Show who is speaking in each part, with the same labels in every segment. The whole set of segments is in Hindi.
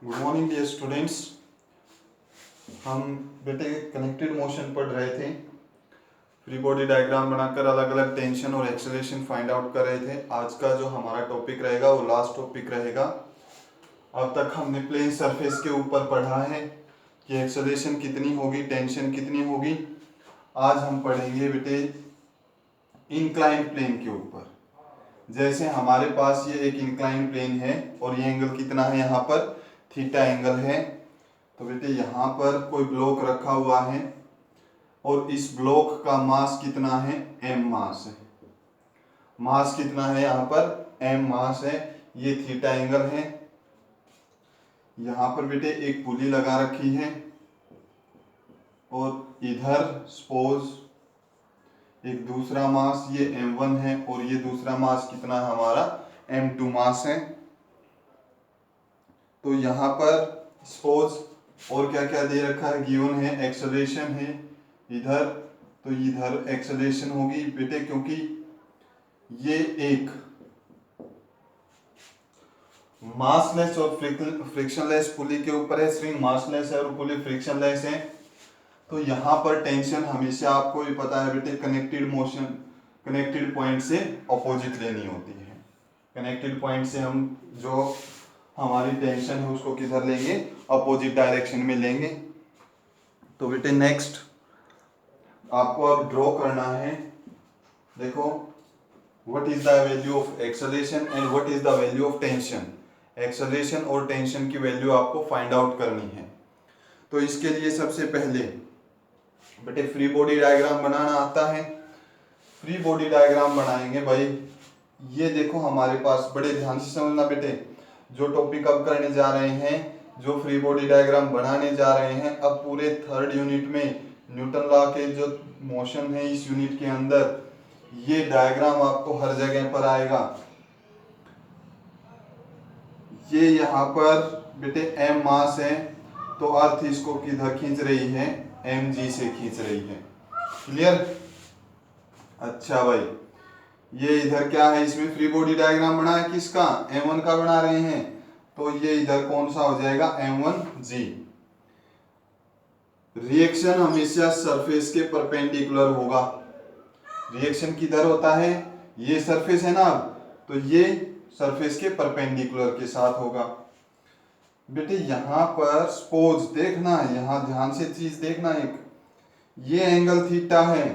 Speaker 1: Good morning dear students. हम बेटे कनेक्टेड मोशन पढ़ रहे थे। फ्री बॉडी डायग्राम बनाकर अलग अलग टेंशन और एक्सेलरेशन फाइंड आउट कर रहे थे। आज का जो हमारा टॉपिक रहेगा वो लास्ट टॉपिक रहेगा। अब तक हमने प्लेन सरफेस के ऊपर पढ़ा है कि एक्सेलरेशन कितनी होगी, टेंशन कितनी होगी। आज हम पढ़ेंगे बेटे इंक्लाइन प्लेन के ऊपर। जैसे हमारे पास ये एक इंक्लाइन प्लेन है और ये एंगल कितना है, यहाँ पर थीटा एंगल है। तो बेटे यहाँ पर कोई ब्लॉक रखा हुआ है और इस ब्लॉक का मास कितना है, m मास है। मास कितना है, यहाँ पर m मास है। ये थीटा एंगल है। यहाँ पर बेटे एक पुली लगा रखी है और इधर सपोज एक दूसरा मास ये m1 है और ये दूसरा मास कितना है हमारा m2 मास है। तो यहाँ पर सपोज और क्या क्या दे रखा है, गिवन है, एक्सेलरेशन है इधर, तो इधर एक्सेलरेशन होगी बेटे, क्योंकि ये एक मासलेस और फ्रिक्शनलेस पुली के ऊपर है। स्प्रिंग मासलेस है और पुली फ्रिक्शनलेस है। तो यहाँ पर टेंशन हमेशा आपको भी पता है बेटे कनेक्टेड मोशन, कनेक्टेड पॉइंट से अपोजिट लेनी होती है। कनेक्टेड पॉइंट से हम जो हमारी टेंशन है उसको किधर लेंगे, अपोजिट डायरेक्शन में लेंगे। तो बेटे नेक्स्ट आपको अब ड्रॉ करना है। देखो what is the value of acceleration and what is the value of tension. Acceleration और टेंशन की वैल्यू आपको फाइंड आउट करनी है। तो इसके लिए सबसे पहले बेटे फ्री बॉडी डायग्राम बनाना आता है। फ्री बॉडी डायग्राम बनाएंगे भाई। ये देखो हमारे पास, बड़े ध्यान से समझना बेटे, जो टॉपिक अब करने जा रहे हैं, जो फ्री बॉडी डायग्राम बनाने जा रहे हैं, अब पूरे थर्ड यूनिट में न्यूटन लॉ के जो मोशन है इस यूनिट के अंदर, ये डायग्राम आपको हर जगह पर आएगा। ये यहाँ पर बेटे m मास है, तो अर्थ इसको किधर खींच रही है, mg से खींच रही है। क्लियर? अच्छा भाई, ये इधर क्या है, इसमें फ्री बॉडी डायग्राम बना है किसका, m1 का बना रहे हैं। तो ये इधर कौन सा हो जाएगा, m1g। रिएक्शन हमेशा सरफेस के परपेंडिकुलर होगा। रिएक्शन किधर होता है, ये सरफेस है ना, तो ये सरफेस के परपेंडिकुलर के साथ होगा। बेटे यहाँ पर सपोज देखना, यहाँ ध्यान से चीज देखना, एक ये एंगल थीटा है,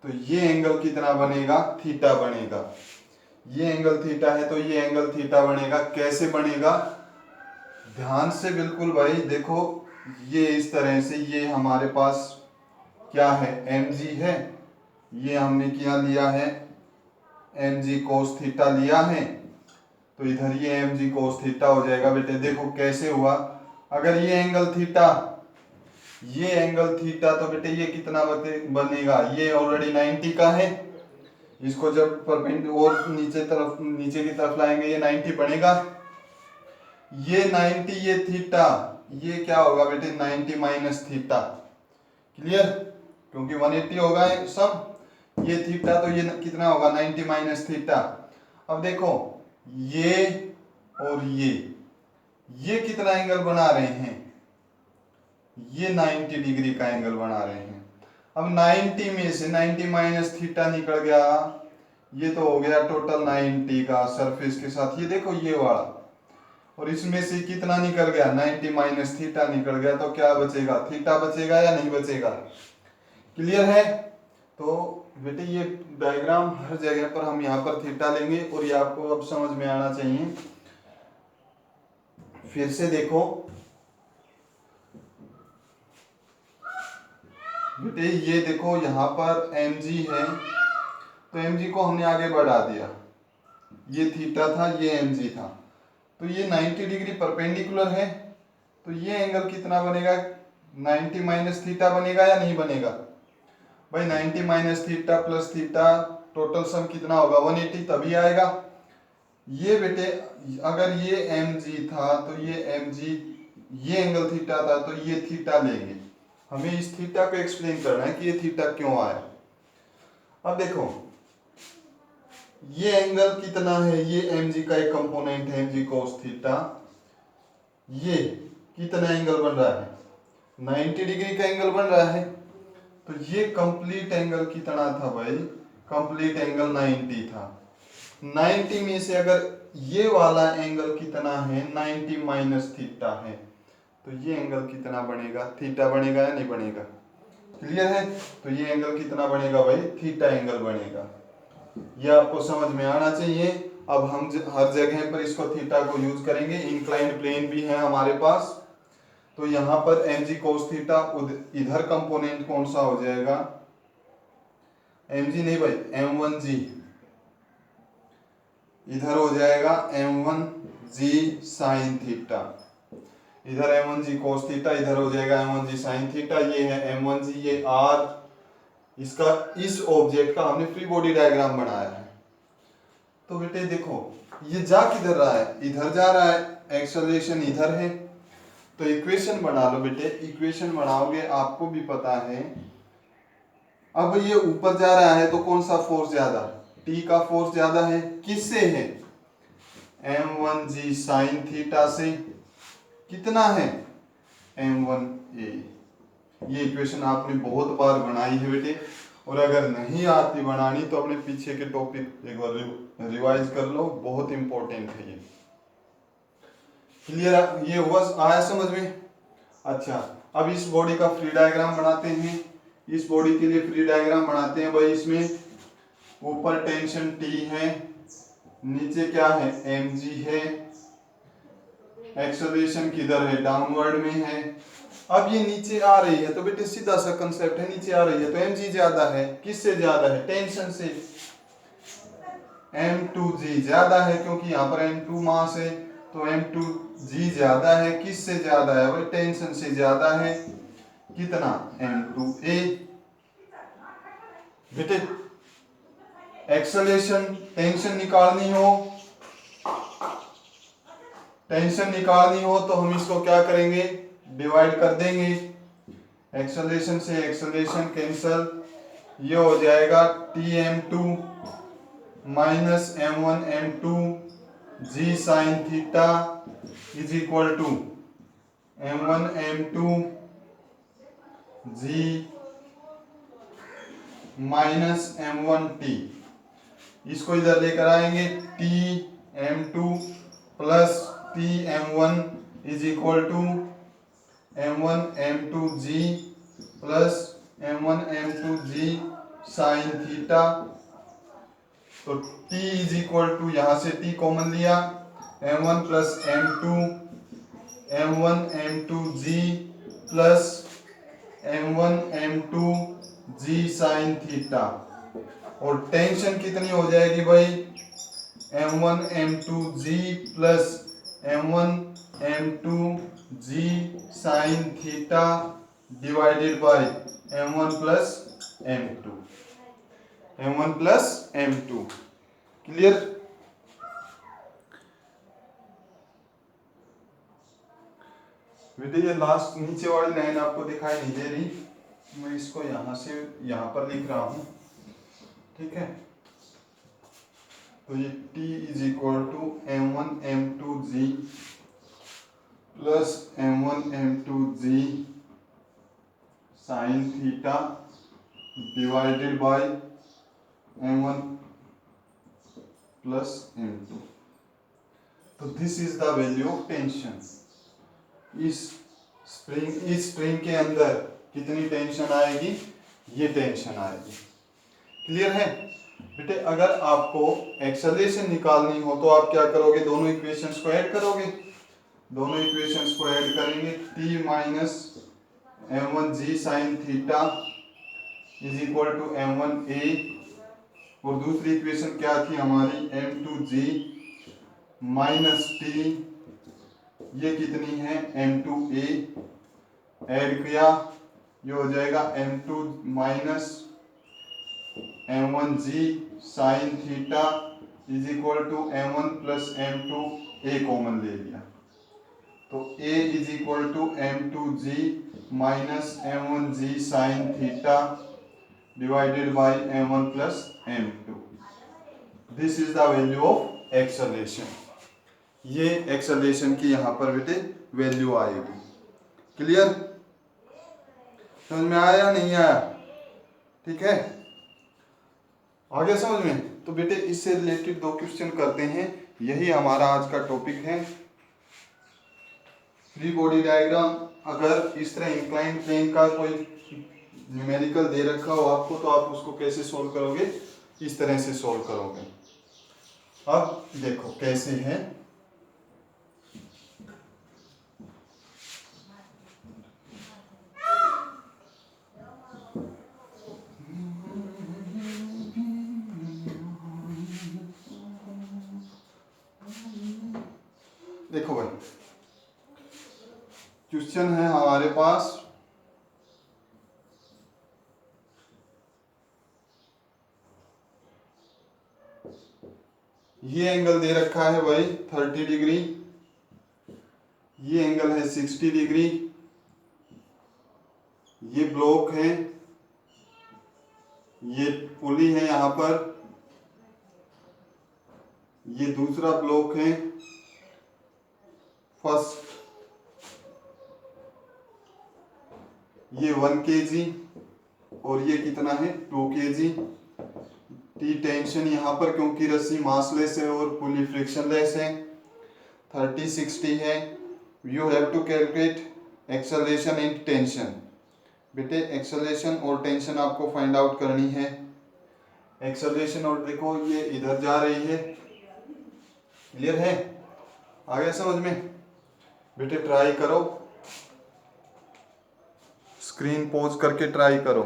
Speaker 1: तो ये एंगल कितना बनेगा, थीटा बनेगा। ये एंगल थीटा है तो ये एंगल थीटा बनेगा। कैसे बनेगा, ध्यान से बिल्कुल भाई देखो। ये इस तरह से, ये हमारे पास क्या है, mg है। ये हमने क्या लिया है, mg cos थीटा लिया है। तो इधर ये mg cos थीटा हो जाएगा। बेटे देखो कैसे हुआ, अगर ये एंगल थीटा, ये एंगल थीटा, तो बेटे ये कितना बनेगा, ये ऑलरेडी 90 का है। इसको जब परपेंडिकुलर और नीचे की तरफ लाएंगे, ये 90 बनेगा। ये 90, ये थीटा, ये क्या होगा बेटे, 90 माइनस थीटा। क्लियर? क्योंकि 180 होगा सब, ये थीटा, तो ये कितना होगा, 90 माइनस थीटा। अब देखो ये और ये कितना एंगल बना रहे हैं, ये 90 डिग्री का एंगल बना रहे हैं। अब 90 में से 90 माइनस थीटा निकल गया, ये तो हो गया टोटल 90 का सरफेस के साथ। ये देखो ये वाला, और इसमें से कितना निकल गया, 90 माइनस थीटा निकल गया। तो क्या बचेगा, थीटा बचेगा या नहीं बचेगा। क्लियर है? तो बेटे ये डायग्राम हर जगह पर हम यहाँ पर थीटा लेंगे और ये आपको अब समझ में आना चाहिए। फिर से देखो बेटे, ये देखो यहाँ पर mg है, तो mg को हमने आगे बढ़ा दिया। ये थीटा था, ये mg था, तो ये 90 डिग्री परपेंडिकुलर है। तो ये एंगल कितना बनेगा, 90 माइनस थीटा बनेगा या नहीं बनेगा भाई। 90 minus theta plus theta, total sum कितना होगा, 180, तभी आएगा। ये बेटे अगर ये mg था तो ये mg, ये एंगल थीटा था तो ये थीटा लेंगे। हमें इस थीटा को एक्सप्लेन करना है कि ये थीटा क्यों आया। अब देखो ये एंगल कितना है, ये mg का एक कंपोनेंट है, mg cos थीटा। ये कितना एंगल बन रहा है, 90 डिग्री का एंगल बन रहा है। तो ये कंप्लीट एंगल कितना था भाई, कंप्लीट एंगल 90 था। 90 में से अगर ये वाला एंगल कितना है, 90 माइनस थीटा है, तो ये एंगल कितना बनेगा, थीटा बनेगा या नहीं बनेगा, क्लियर है। तो ये एंगल कितना बनेगा भाई, थीटा एंगल बनेगा। ये आपको समझ में आना चाहिए। अब हम हर जगह पर इसको थीटा को यूज करेंगे। इंक्लाइंड प्लेन भी है हमारे पास, तो यहाँ पर mg cos थीटा, इधर कंपोनेंट कौन सा हो जाएगा, mg नहीं भाई m1g, इधर हो जाएगा m1g sin थीटा, इधर m1g cos थीटा, इधर हो जाएगा m1g sin थीटा। ये है m1g, ये r, इसका इस ऑब्जेक्ट का हमने फ्री बॉडी डायग्राम बनाया है। तो बेटे देखो ये जा किधर रहा है, इधर जा रहा है, एक्सेलरेशन इधर है। तो इक्वेशन बना लो बेटे, इक्वेशन बनाओगे आपको भी पता है। अब ये ऊपर जा रहा है तो कौन सा फोर्स ज्यादा, टी का फोर्स ज्यादा है, किससे है, m1g sin थीटा से, कितना है m1a। ये इक्वेशन आपने बहुत बार बनाई है बेटे, और अगर नहीं आती बनानी तो अपने पीछे के टॉपिक एक बार रिवाइज कर लो, बहुत इंपॉर्टेंट है ये। क्लियर, ये हुआ, आया समझ में। अच्छा अब इस बॉडी का फ्री डायग्राम बनाते हैं। इस बॉडी के लिए फ्री डायग्राम बनाते हैं भाई। इसमें ऊपर टेंशन T है, नीचे क्या है mg है, एक्सेलरेशन किधर है, डाउनवर्ड में है। अब ये नीचे आ रही है तो बेटे सीधा सा कंसेप्ट है, नीचे आ रही है तो mg ज्यादा है, किससे ज्यादा है, टेंशन से। m2g ज्यादा है क्योंकि यहाँ पर m2 मास है, तो m2g ज्यादा है, किससे ज्यादा है भाई, टेंशन से ज्यादा है, कितना m2a। बेटे एक्सेलरेशन टेंशन निकालनी हो, टेंशन निकालनी हो तो हम इसको क्या करेंगे, डिवाइड कर देंगे। एक्सेलरेशन से एक्सेलरेशन कैंसल, ये हो जाएगा tm2 minus m1m2 g sin theta is equal to m1m2 g minus m1t। इसको इधर लेकर आएंगे, tm2 plus tm1 is equal to m1m2g plus m1m2g sin theta. तो t इज इक्वल टू, यहां से t कॉमन लिया, m1 plus m2 m1m2g plus m1m2g sin theta. और टेंशन कितनी हो जाएगी भाई, m1m2g plus m1m2g sin theta divided by m1 plus m2, m1 plus m2। Clear. बेटे ये लास्ट नीचे वाली लाइन आपको दिखाई नहीं दे रही, मैं इसको यहां से यहां पर लिख रहा हूं, ठीक है। तो ये t is equal to m1m2g plus m1m2g sine theta divided by m1 plus m2। तो this is the value of tension. इस स्प्रिंग के अंदर कितनी टेंशन आएगी, ये टेंशन आएगी। क्लियर है बेटे। अगर आपको एक्सेलरेशन निकालनी हो तो आप क्या करोगे, दोनों इक्वेशंस को ऐड करोगे, दोनों इक्वेशंस को ऐड करेंगे, t minus m1g sine theta is equal to m1a, और दूसरी इक्वेशन क्या थी हमारी, m2g माइनस t, ये कितनी है m2a, ऐड किया, ये हो जाएगा m2 minus m1g sine theta is equal to m1 plus m2, a common ले लिया, तो a is equal to m2g minus m1g sine theta divided by m1 plus m2। This is the value of acceleration. ये एक्सेलरेशन की यहाँ पर बेटे वैल्यू आएगी। क्लियर? समझ में आया या नहीं आया? ठीक है, आगे समझ में? तो बेटे इससे रिलेटेड 2 क्वेश्चन करते हैं, यही हमारा आज का टॉपिक है। फ्री बॉडी डायग्राम अगर इस तरह इंक्लाइन प्लेन का कोई न्यूमेरिकल दे रखा हो आपको, तो आप उसको कैसे सोल्व करोगे? इस तरह से सोल्व करोगे। अब देखो कैसे है। देखो भाई, क्वेश्चन है हमारे पास, ये एंगल दे रखा है भाई 30 डिग्री, ये एंगल है 60 डिग्री, ये ब्लॉक है, ये पुली है यहाँ पर, ये दूसरा ब्लॉक है फर्स्ट, ये 1 kg और ये कितना है 2 kg। टी टेंशन यहाँ पर, क्योंकि रस्सी मासलेस है और पुली फ्रिक्शनलेस है, 30-60 है। You have to calculate acceleration and tension. बेटे एक्सेलरेशन और टेंशन आपको फाइंड आउट करनी है। एक्सेलरेशन, और देखो ये इधर जा रही है, क्लियर है? आ गया समझ में? बेटे ट्राई करो, स्क्रीन पॉज करके ट्राई करो।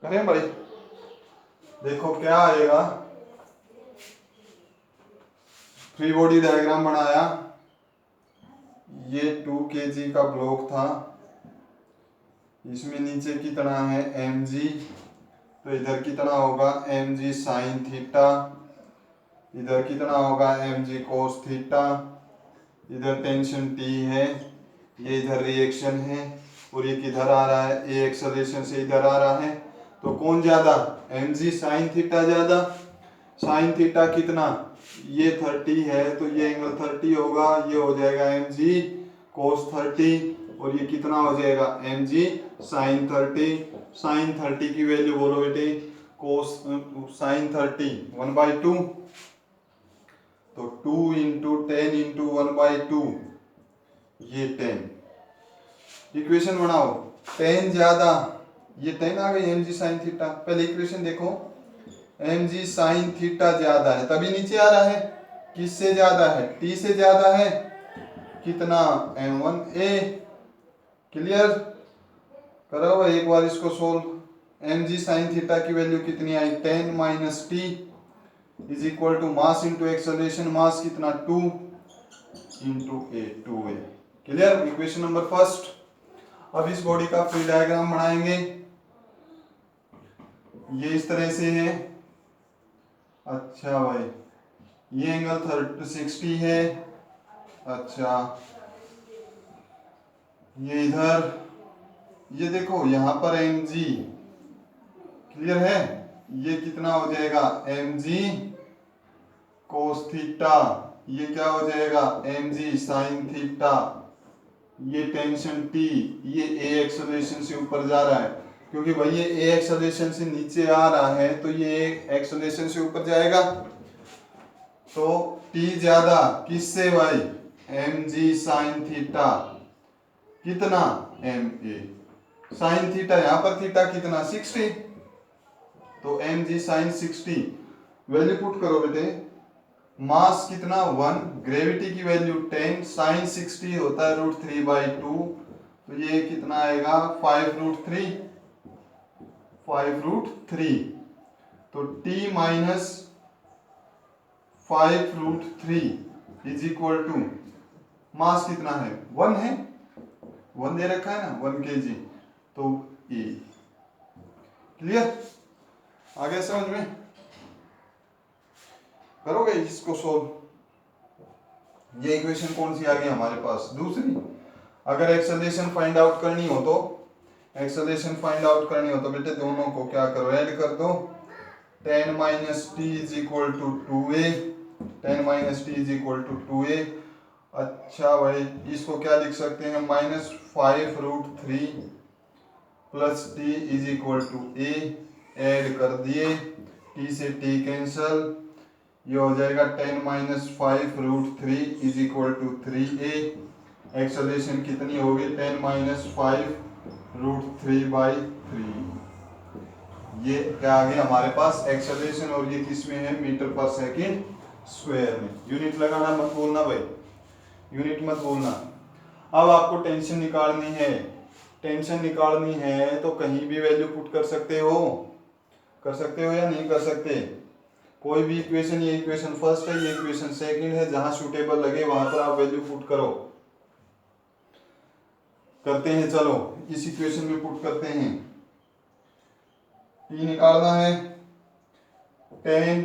Speaker 1: करें भाई? देखो क्या आएगा। फ्री बॉडी डायग्राम बनाया, ये 2 kg का ब्लॉक था, इसमें नीचे कितना है mg, तो इधर कितना होगा mg साइन थीटा, इधर कितना होगा mg कोस थीटा, इधर टेंशन T है, ये इधर रिएक्शन है, और ये किधर आ रहा है, ए एक्सेलरेशन से इधर आ रहा है। तो कौन ज्यादा? mg साइन थीटा ज्यादा। साइन थीटा कितना? ये 30 है तो ये एंगल 30 होगा, ये हो जाएगा mg कोस 30, और ये कितना हो जाएगा mg साइन 30। साइन 30 की वैल्यू बोलो बेटे, कोस साइन 30 1/2, तो 2 इंटू 10 इंटू 1/2, ये 10। इक्वेशन बनाओ, 10 ज्यादा, ये 10 आ गई mg साइन थीटा। पहले इक्वेशन देखो, mg साइन थीटा ज्यादा है तभी नीचे आ रहा है। किससे ज्यादा है? t से ज्यादा है। कितना? m1a। क्लियर? करो एक बार इसको सोल्व। mg साइन थीटा की वैल्यू कितनी आई? 10 minus T is equal to mass into acceleration. Mass कितना? 2 into a, 2a। Clear? Equation number first. अब इस बॉडी का फ्री डायग्राम बनाएंगे, ये इस तरह से है। अच्छा भाई, ये एंगल 60 है। अच्छा, ये इधर, ये देखो यहाँ पर mg, क्लियर है? ये कितना हो जाएगा mg कोस थीटा, ये क्या हो जाएगा mg साइन थीटा, ये टेंशन T, ये a एक्सेलरेशन से ऊपर जा रहा है, क्योंकि भाई ये a एक्सेलरेशन से नीचे आ रहा है तो ये एक्सेलरेशन से ऊपर जाएगा। तो T ज्यादा किससे भाई? mg साइन थीटा, कितना? ma साइन थीटा, यहाँ पर थीटा कितना? 60, तो mg साइन 60। वैल्यू पुट करो बेटे, मास कितना? 1, ग्रेविटी की वैल्यू 10, साइन 60 होता है √3/2, तो ये कितना आएगा? 5√3, 5√3। तो t minus 5√3 is equal to, mass कितना है? 1 है, 1 दे रखा है ना, 1 kg, तो e। क्लियर? आगे समझ में? करोगे इसको सोल्व। ये इक्वेशन कौन सी आ गई हमारे पास? दूसरी। अगर एक्सेलरेशन फाइंड आउट करनी हो तो, एक्सेलरेशन फाइंड आउट करनी हो तो बेटे दोनों को क्या करो? ऐड कर दो। 10 minus T is equal to 2a, 10 minus T is equal to 2a। अच्छा भाई इसको क्या लिख सकते हैं, -5√3 plus T is equal to A, add कर दिए, टी से टी कैंसल, ये हो जाएगा 10 minus 5√3 is equal to 3a। Acceleration कितनी होगी, 10 माइनस 5√3/3। ये क्या आ गया हमारे पास एक्सेलरेशन, और ये किस में है, मीटर पर सेकंड स्क्वायर में। यूनिट लगाना मत भूलना भाई, यूनिट मत भूलना। अब आपको टेंशन निकालनी है, टेंशन निकालनी है तो कहीं भी वैल्यू पुट कर सकते हो, कर सकते हो या नहीं कर सकते। कोई भी इक्वेशन, ये इक्वेशन फर्स्ट है, ये इक्वेशन सेकंड है, जहां सुटेबल लगे वहां पर आप वैल्यू पुट करो। करते हैं, चलो इस इक्वेशन में पुट करते हैं। टी निकालना है 10,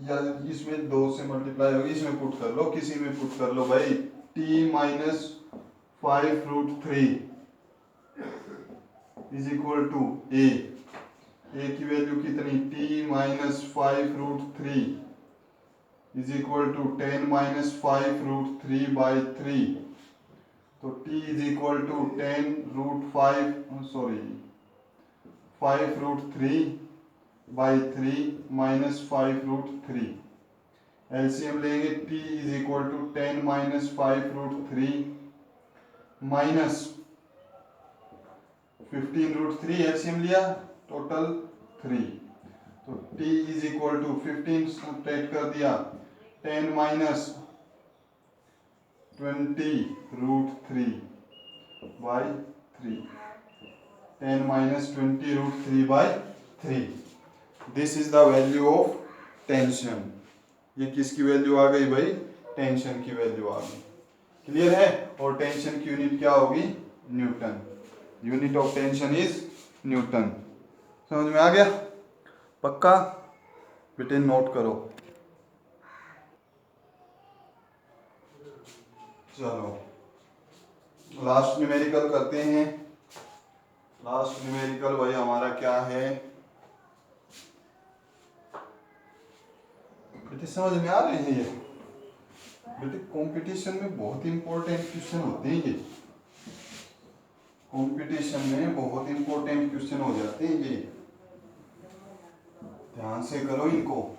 Speaker 1: या इसमें 2 से मल्टीप्लाई होगी, इसमें पुट कर लो, किसी में पुट कर लो भाई। T minus 5√3 is equal to a. A की वैल्यू कितनी, T minus 5√3 is equal to 10 minus 5√3/3। तो t is equal to 5√3/3 minus 5√3। LCM लेंगे, t is equal to 10 minus 5√3 minus 15√3, LCM लिया, टोटल 3। तो t is equal to 15 subtract कर दिया, 10 minus 20√3/3, 10 minus 20√3/3। This is the value of tension. ये किसकी वैल्यू आ गई भाई, टेंशन की वैल्यू आ गई। क्लियर है। और टेंशन की यूनिट क्या होगी, Newton. Unit of tension is Newton. समझ में आ गया, पक्का बेटे, नोट करो। चलो लास्ट न्यूमेरिकल करते हैं। लास्ट न्यूमेरिकल भाई हमारा क्या है बेटे, समझ में आ रहे हैं ये बेटे। कंपटीशन में बहुत इंपॉर्टेंट क्वेश्चन होते हैं ये, कंपटीशन में बहुत इंपॉर्टेंट क्वेश्चन हो जाते हैं ये, ध्यान से करो इनको।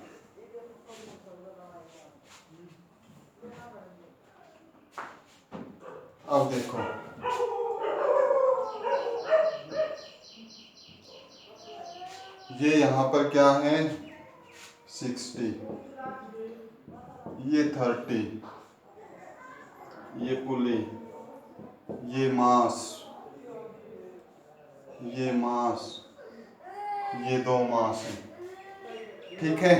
Speaker 1: अब देखो, ये यहां पर क्या है, 60, ये 30, ये पुली, ये मास, ये मास, ये 2 मास है। ठीक है,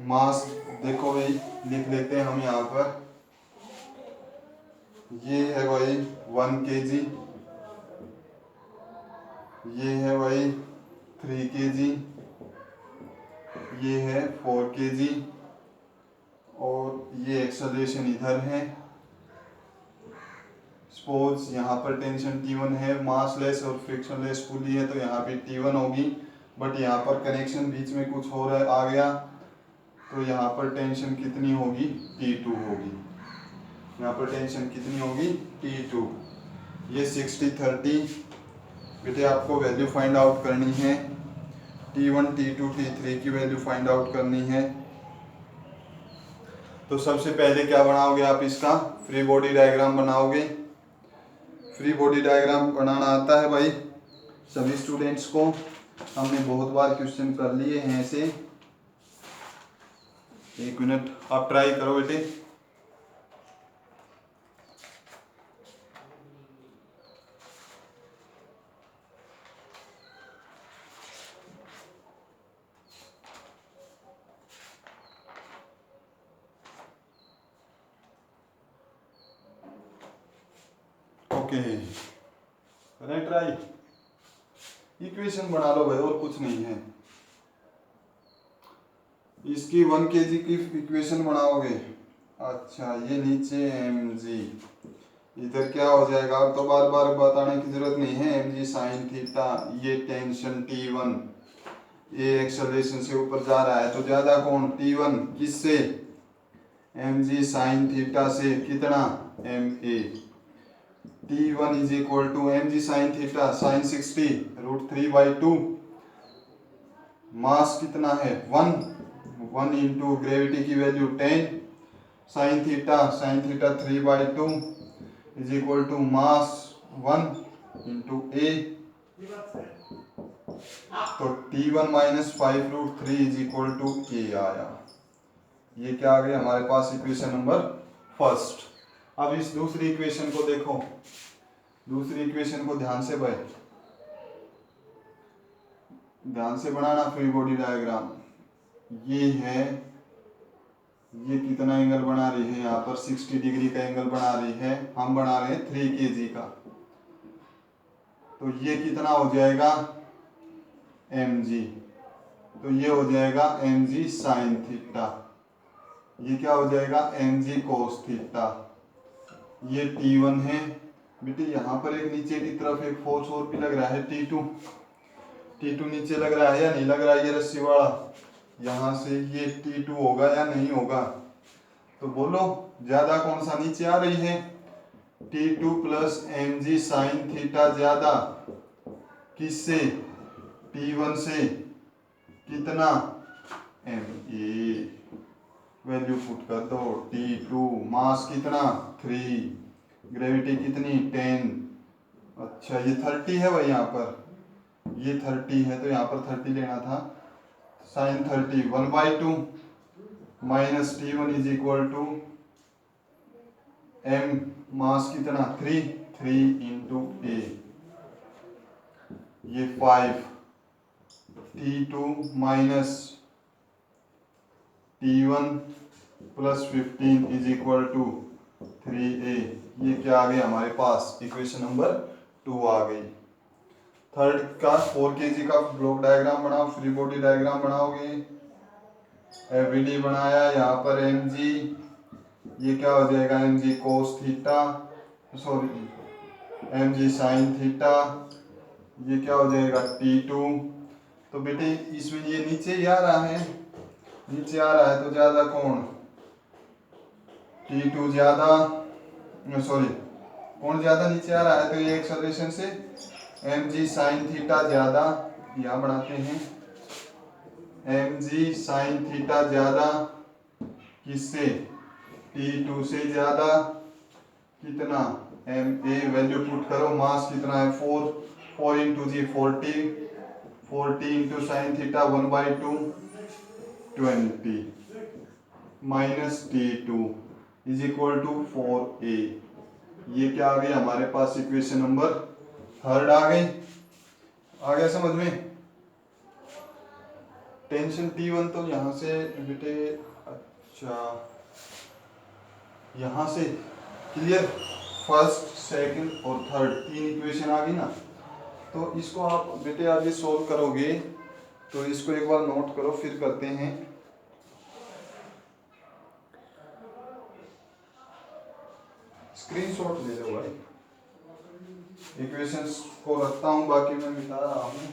Speaker 1: मास देखो भाई, लिख लेते हैं हम यहाँ पर। ये है भाई 1 kg, ये है भाई 3 kg, ये है 4 kg, और ये एक्सेलरेशन इधर है। सपोज यहाँ पर टेंशन T1 है, मास लेस और फ्रिक्शन लेस पुली है, तो यहाँ पे T1 होगी। बट यहाँ पर कनेक्शन बीच में कुछ हो रहा है, आ गया, तो यहाँ पर टेंशन कितनी होगी, T2 होगी। यहाँ पर टेंशन कितनी होगी, T2। ये 60-30 बेटे आपको वैल्यू फाइंड आउट करनी है, T1 T2 T3 की वैल्यू फाइंड आउट करनी है। तो सबसे पहले क्या बनाओगे आप, इसका फ्री बॉडी डायग्राम बनाओगे। फ्री बॉडी डायग्राम बनाना आता है भाई सभी स्टूडेंट्स को, हमने बहुत बार क्वेश्चन कर लिए हैं ऐसे। 1 मिनट आप ट्राई करो बेटे। ओके, करें ट्राई। इक्वेशन बना लो भाई, और कुछ नहीं है। इसकी 1 kg की इक्वेशन बनाओगे। अच्छा, ये नीचे mg, इधर क्या हो जाएगा, अब तो बार बार बताने की जरूरत नहीं है, mg sin थीटा, ये टेंशन T1, ए एक्सेलरेशन से ऊपर जा रहा है तो ज्यादा कौन, T1 किससे, mg साइन थीटा से, कितना, ma। T1 is equal to mg sine theta sine 60 √3/2, mass कितना है 1 इंटू ग्रेविटी की value 10, sine theta 3/2 is equal to mass 1 into a. तो T1 minus 5√3 is equal to a आया। ये क्या आ गया हमारे पास इक्वेशन नंबर फर्स्ट। अब इस दूसरी इक्वेशन को देखो, दूसरी इक्वेशन को ध्यान से बनाना फ्री बॉडी डायग्राम। ये है, ये कितना एंगल बना रही है, यहाँ पर 60 डिग्री का एंगल बना रही है, हम बना रहे हैं 3 kg का। तो ये कितना हो जाएगा mg, तो ये हो जाएगा mg साइन थीटा, ये क्या हो जाएगा mg कोस थीटा। ये T1 है बेटे, यहाँ पर एक नीचे की तरफ एक फोर्स और भी लग रहा है T2 नीचे लग रहा है या नहीं लग रहा है, ये रस्सी वाला, यहाँ से ये T2 होगा या नहीं होगा, तो बोलो ज्यादा कौन सा नीचे आ रही है, T2 plus mg sine theta ज्यादा किससे, T1 से, कितना ma, वैल्यू पुट कर दो, T2 मास कितना 3, ग्रेविटी कितनी 10, अच्छा ये 30 है भाई, यहाँ पर ये 30 है तो यहाँ पर 30 लेना था, sine 30 1/2 minus T1 is equal to m mass कितना 3 इंटू a, ये 5, T2 minus T1 plus 15 is equal to 3a। ये क्या आ गया हमारे पास, इक्वेशन नंबर 2 आ गई। थर्ड का 4 kg का ब्लॉक डायग्राम बनाओ, फ्री बॉडी डायग्राम बनाओगे, एवरीडी बनाया, यहाँ पर mg, ये क्या हो जाएगा mg cos theta, sorry mg sine theta, ये क्या हो जाएगा T2। तो बेटे इसमें ये नीचे ही आ रहा है, नीचे आ रहा है तो ज्यादा कौन, T2 ज्यादा, सॉरी कौन ज्यादा नीचे आ रहा है, तो ये एक्सेलरेशन से mg साइन थीटा ज्यादा, यहाँ बढ़ाते हैं mg साइन थीटा ज्यादा किससे, T2 से ज्यादा, कितना ma, वैल्यू पुट करो, मास कितना है 4 into g 40 into sine theta 1/2 20 minus T2 is equal to 4a। ये क्या आ गई हमारे पास, इक्वेशन नंबर थर्ड आ गई। आ गया समझ में। टेंशन T1 तो यहाँ से बेटे, अच्छा यहाँ से क्लियर, फर्स्ट सेकंड और थर्ड 3 इक्वेशन आ गई ना। तो इसको आप बेटे आगे सोल्व करोगे, तो इसको एक बार नोट करो, फिर करते हैं। स्क्रीनशॉट ले लो भाई, इक्वेशंस को रखता हूं, बाकी मैं मिटा रहा हूं।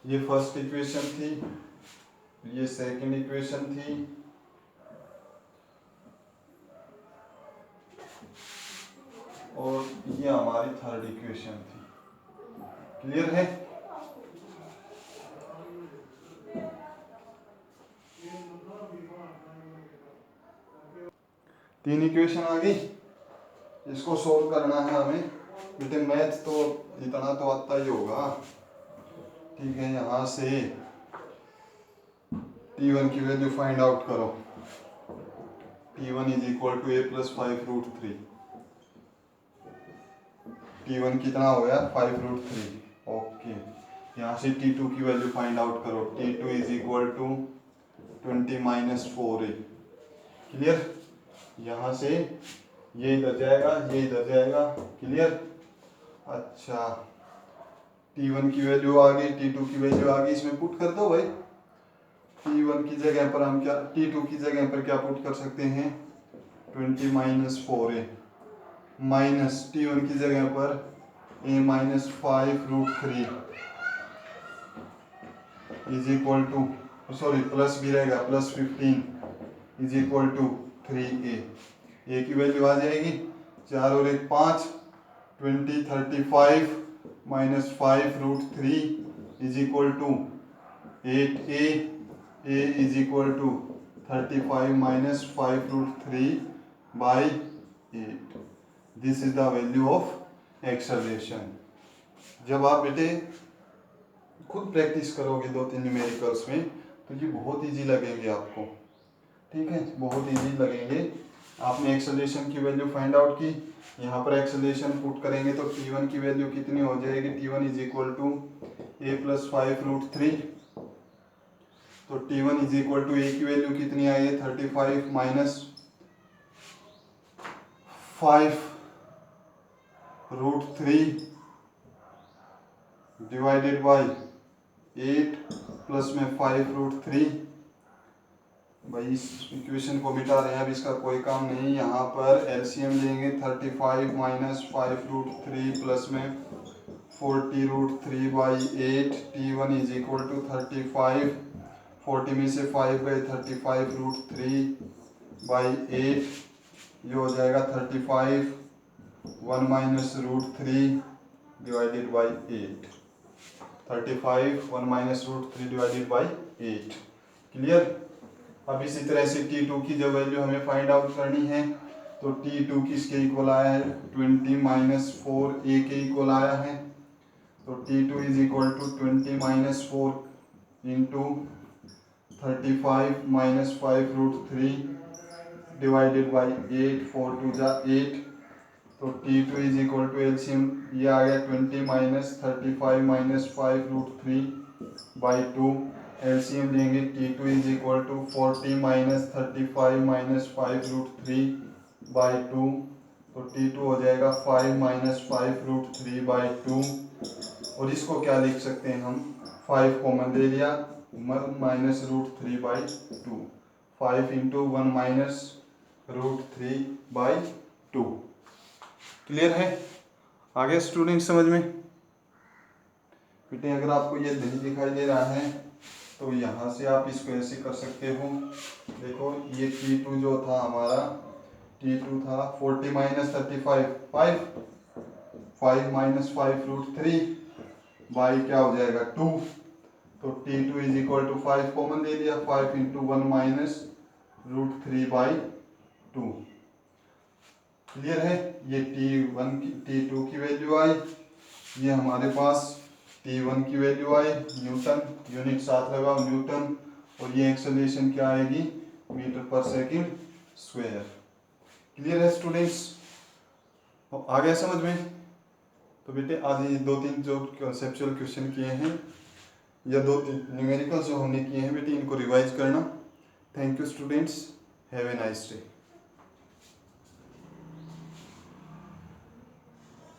Speaker 1: ये फर्स्ट इक्वेशन थी, ये सेकंड इक्वेशन थी, और ये हमारी थर्ड इक्वेशन थी। क्लियर है। तीन इक्वेशन आ गई, इसको सोल्व करना है हमें। बेटे मैथ तो इतना तो आता ही होगा, ठीक है। यहाँ से T1 की वैल्यू फाइंड आउट करो, T1 is equal to a plus 5√3। T1 कितना हो गया 5√3, ओके। यहाँ से T2 की वैल्यू फाइंड आउट करो, T2 is equal to 20 minus 4a। Clear. यहाँ से ये इधर जाएगा, ये इधर जाएगा, क्लियर। अच्छा T1 की वैल्यू आ गई, T2 की वैल्यू आ गई, इसमें पुट कर दो भाई। T1 की जगह पर हम क्या, T2 की जगह पर क्या पुट कर सकते हैं, 20 माइनस 4a। माइनस T1 की जगह पर a minus 5√3 is equal to, sorry plus भी रहेगा, plus 15 is equal to 3a। a की वैल्यू आ जाएगी 4 और 1 5, 20 35 minus 5√3 is equal to 8a। a is equal to 35 minus 5√3 by 8। This is the value of acceleration. जब आप बेटे खुद प्रैक्टिस करोगे 2-3 न्यूमेरिकल्स में तो ये बहुत इजी लगेंगे आपको, ठीक है, बहुत इजी लगेंगे। आपने एक्सेलरेशन की वैल्यू फाइंड आउट की, यहाँ पर एक्सेलरेशन पुट करेंगे तो T1 की वैल्यू कितनी हो जाएगी, T1 is equal to a plus 5√3। तो T1 is equal to a की वैल्यू कितनी आई है 35 माइनस 5√3 डिवाइडेड बाई 8 प्लस में 5√3। भाई इस इक्वेशन को मिटा रहे हैं, अब इसका कोई काम नहीं। यहाँ पर एलसीएम लेंगे 35 माइनस 5√3 प्लस में 40√3 by 8। T1 is equal to 35, 40 में से 5 गए 35√3 बाई 8, ये हो जाएगा 35 1 minus √3 divided by 8। 35 1 minus √3 divided by 8। Clear. अब इसी तरह से T2 की जो वैल्यू हमें फाइंड आउट करनी है तो T2 किसके इक्वल आया है 20 माइनस 4a के इक्वल आया है। तो T2 is equal to 20 minus 4 into 35 minus 5√3 divided by 8, 4 2 जा 8। तो T2 is equal to LCM ये आ गया 20 माइनस 35 माइनस 5√3 बाई 2। एलसीएम लेंगे T2 is equal to 40 minus 35 minus 5√3 by 2। तो T2 हो जाएगा 5 माइनस 5√3 बाई 2। और इसको क्या लिख सकते हैं हम, 5 कॉमन ले लिया, minus √3 by 2, 5 into 1 minus √3 by 2। Clear है, आगे स्टूडेंट समझ में। बेटे अगर आपको ये नहीं दिखाई दे रहा है तो यहाँ से आप इसको ऐसे कर सकते हो। देखो ये T2 जो था हमारा, T2 था 40 माइनस 35 5 माइनस 5√3 बाई क्या हो जाएगा 2। तो T2 is equal to 5 common ले लिया, 5 इंटू 1 माइनस √3 बाई 2। क्लियर है, ये T1 की T2 की वैल्यू आई, ये हमारे पास T1 की वैल्यू आई न्यूटन, यूनिट साथ लगाओ न्यूटन, और ये एक्सेलरेशन क्या आएगी मीटर पर सेकंड स्क्वायर। क्लियर है स्टूडेंट्स, आ गया समझ में। तो बेटे आज ये 2-3 जो कंसेप्चुअल क्वेश्चन किए हैं या 2-3 न्यूमेरिकल्स जो हमने किए हैं बेटे इनको रिवाइज करना। Thank you students, have a nice day.